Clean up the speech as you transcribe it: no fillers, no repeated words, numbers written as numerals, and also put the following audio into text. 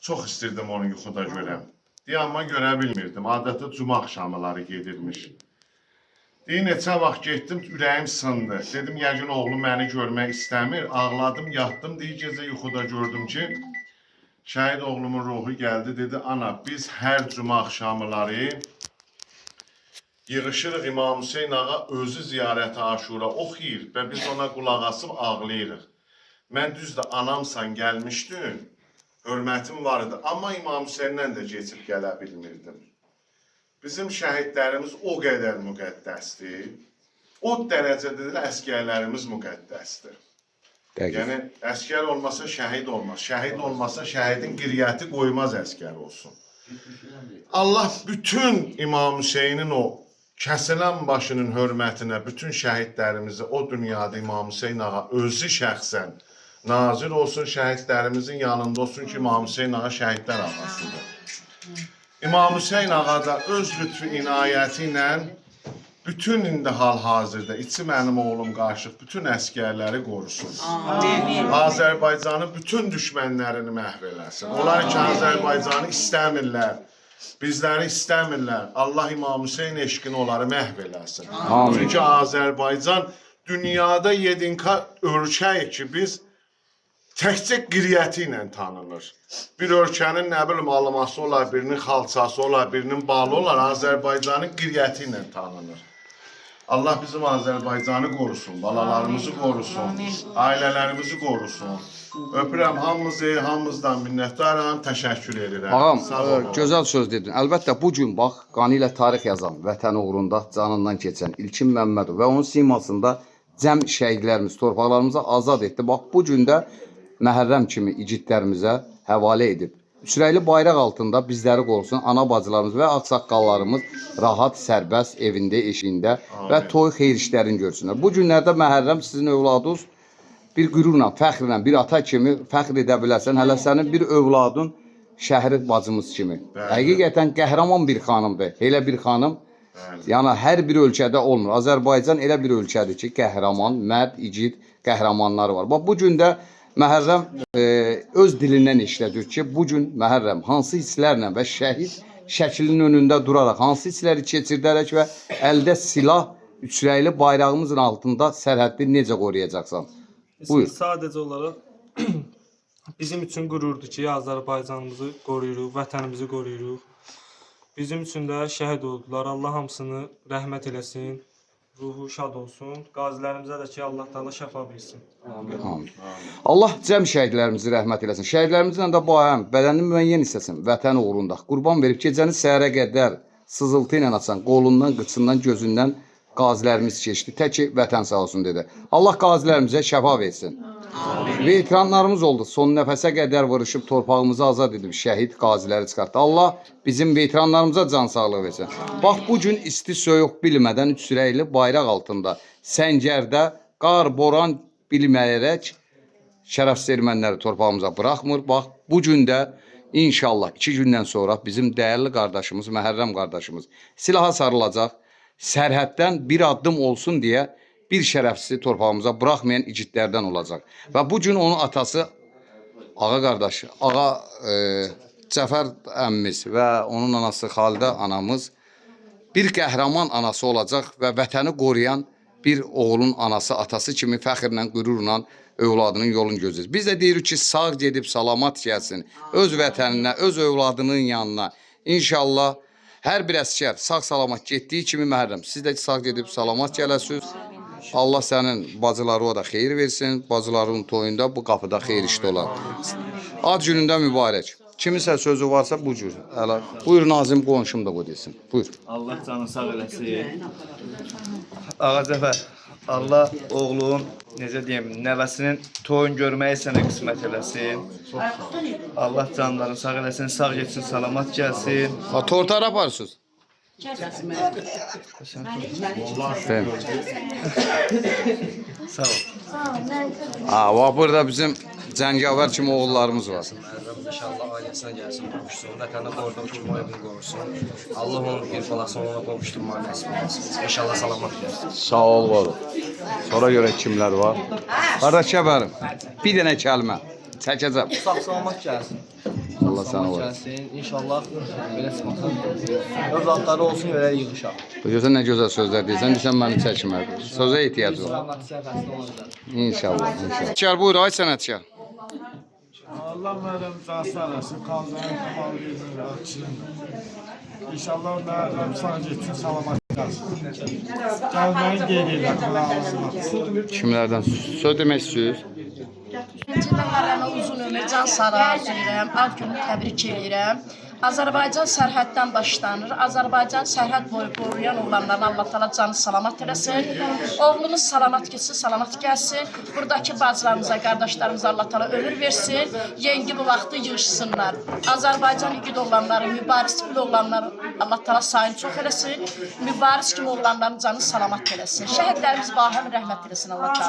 Çox istirdim onu yuxuda görəm. Amma görə bilmirdim. Adətə cuma axşamları gedirmiş. Neçə vaxt getdim, ürəyim sındı. Dedim, yəqin oğlum məni görmək istəmir. Ağladım, yatdım. Gecə yuxuda gördüm ki, şəhid oğlumun ruhu gəldi. Dedi, ana, biz hər cuma axşamları yığışırıq İmam Hüseyin ağa özü ziyarət-i Aşura oxuyur və biz ona qulaq asıb ağlayırıq. Mən düzdür, anamsan gəlmişdim, hörmətim var idi, amma İmam Hüseyndən də keçib gələ bilmirdim. Bizim şəhidlərimiz o qədər müqəddəsdir, o dərəcədə də əskərlərimiz müqəddəsdir. Yəni, əskər olmasa şəhid olmaz, şəhid olmasa şəhidin qiriyyəti qoymaz əskər olsun. Allah bütün İmam Hüseynin o kəsilən başının hörmətinə bütün şəhidlərimizi o dünyada İmam Hüseyin ağa özü şəxsən nazir olsun, şəhidlərimizin yanında olsun ki, İmam Hüseyin ağa şəhidlər ağasıdır. İmam Hüseyin ağa da öz lütfü inayəti ilə bütün indi hal-hazırda içi mənim oğlum qarışıq bütün əskərləri qorusun. Azərbaycanın bütün düşmənlərini məhv eləsin. Onlar ki, Azərbaycanı istəmirlər. Bizləri istəmirlər. Allah İmam Hüseyin eşqini onları məhv eləsin. Çünki Azərbaycan dünyada yedinka ölkəyik ki, biz təkcə qiriyyəti ilə tanınır. Bir ölkənin nə bilim alması olar, birinin xalçası olar, birinin balı olar, Azərbaycanın qiriyyəti ilə tanınır. Allah bizim Azərbaycanı qorusun, balalarımızı qorusun, ailələrimizi qorusun. Öpürəm hamımızı, hamımızdan minnətdaram, təşəkkür edirəm. Ağam, gözəl söz dedin. Əlbəttə, bugün bax, qanı ilə tarix yazan, vətəni uğrunda canından keçən İlkin Məmmədov və onun simasında cəm şəhidlərimiz, torpaqlarımıza azad etdi. Bax, bu gün də Məhərrəm kimi igidlərimizə həvalə edib. Üçrəkli bayraq altında bizləri qorusun, ana bacılarımız və ağsaqqallarımız rahat, sərbəst, evində, eşiyində və toy xeyir işlərini görsünlər. Bu günlərdə Məhərrəm sizin övladınız bir qürurla, fəxrlə, bir ata kimi fəxr edə bilərsən. Hələ sənin bir övladın şəhri bacımız kimi. Həqiqətən qəhrəman bir xanımdır. Elə bir xanım, yəni hər bir ölkədə olmur. Azərbaycan elə bir ölkədir ki, qəhrəman, mərd, igid qəhrəmanları var. Bax, bu gün də Məhərrəm öz dilindən işlədir ki, bugün Məhərrəm hansı hisslərlə və şəhid şəklinin önündə duraraq, hansı hissləri keçirdərək və əldə silah, üçrəkli bayrağımızın altında sərhəddi necə qoruyacaqsan? Buyur. Sadəcə olaraq bizim üçün qürurdur ki, Azərbaycanımızı qoruyuruq, vətənimizi qoruyuruq. Bizim üçün də şəhid oldular. Allah hamısını rəhmət eləsin. Ruhu şad olsun. Qazilərimizə də ki, Allah Taala şəfa versin. Amin. Allah cəm şəhidlərimizi rəhmət eləsin. Şəhidlərimizlə də bu əhəm bədənin müəyyən hissəsini vətən uğrunda qurban verib gecəni səhərə qədər sızıltı ilə açan qolundan, qıçından, gözündən qazilərimiz keçdi. Tək ki, vətən sağ olsun dedi. Allah qazilərimizə şəfa versin. Veteranlarımız oldu. Son nəfəsə qədər vuruşub torpağımızı azad edib şəhid qaziləri çıxartdı. Allah bizim veteranlarımıza can sağlığı versin. Bax, bu gün isti soyuq bilmədən üçrəkli bayraq altında Səngərdə qar, boran bilməyərək şərəfsiz erməniləri torpağımıza buraxmır. Bax, bu gün də inşallah 2 gündən sonra bizim dəyərli qardaşımız, Məhərrəm qardaşımız silaha sarılacaq. Sərhəddən bir addım olsun deyə bir şərəfsizi torpağımıza buraxmayan igidlərdən olacaq. Və bu gün onun atası, ağa qardaşı, ağa Cəfər əmmimiz və onun anası Xalidə anamız bir qəhrəman anası olacaq və vətəni qoruyan bir oğlun anası, atası kimi fəxrlə, qürurla övladının yolunu gözləyir. Biz də deyirik ki, sağ gedib salamat gəlsin, öz vətəninə, öz övladının yanına. İnşallah hər bir əskər sağ-salamat getdiyi kimi Məhərrəm, siz də sağ gedib salamat gələsiniz. Allah sənin bacıları da xeyir versin, bacıların toyunda bu qapıda xeyir işdə olar. Ad günündə mübarək. Kimisə sözü varsa bu cür. Buyur Nazim qonşum da bu desin. Buyur. Allah canı sağ eləsin. Ağa Cəfər, Allah oğlun, necə deyim, nəvəsinin toyun görməyi sənə qismət eləsin. Allah canlarını sağ eləsin, sağ geçsin, salamat gəlsin. Tortar aparırsınız. Sağ ol. Bax, burada bizim cəngavər kimi oğullarımız var. İnşallah ailəsinə gəlsin, qovuşsun, vətəni qoruduğu kimi o evini qovursun. Allah onun bir balasını ona qovuşturmağı nəsib eləsin. İnşallah salamat gəlsin. Sağ ol, var ol. Sonra görə kimlər var? Qardaş Kəbərim, bir dənə kəlmə. Çəkəcəm. Sağ-salamat gəlsin. Allah sağ Sağ-salamat ol. gəlsin. İnşallah belə çıxmasın. Övladları olsun belə yığışaq. Görsən nə gözəl sözlər deyirsən, desən məni çəkmə. Sözə ehtiyac var. Sağlamat səfəsində olacaq. İnşallah, inşallah. Sənətkar buyur, ay sənətkar. Allah mənim cansanasın, qalzanı kamal verir, açın. İnşallah mənim sadece için salamat qalsın. Gəlməyin qeyd edən qulağına. Kimlərdən söz demək istəyirsiniz? Cümlələrə uzun ömür, can sağlığı arzulayıram, ad günü təbrik edirəm. Azərbaycan sərhəddən başlanır. Azərbaycan sərhəd boyu qoruyan oğlanlarına Allah təala canı salamat eləsin. Oğlumuz salamat keçsin, salamat gəlsin. Buradakı bacılarımıza, qardaşlarımıza Allah təala ömür versin. Yengi bu vaxtı yığışsınlar. Azərbaycan igid oğlanları, mübariz kimi oğlanları Allah təala sayını çox eləsin. Mübariz kimi oğlanların canı salamat eləsin. Şəhidlərimiz bahəm rəhmət eləsin Allah təala.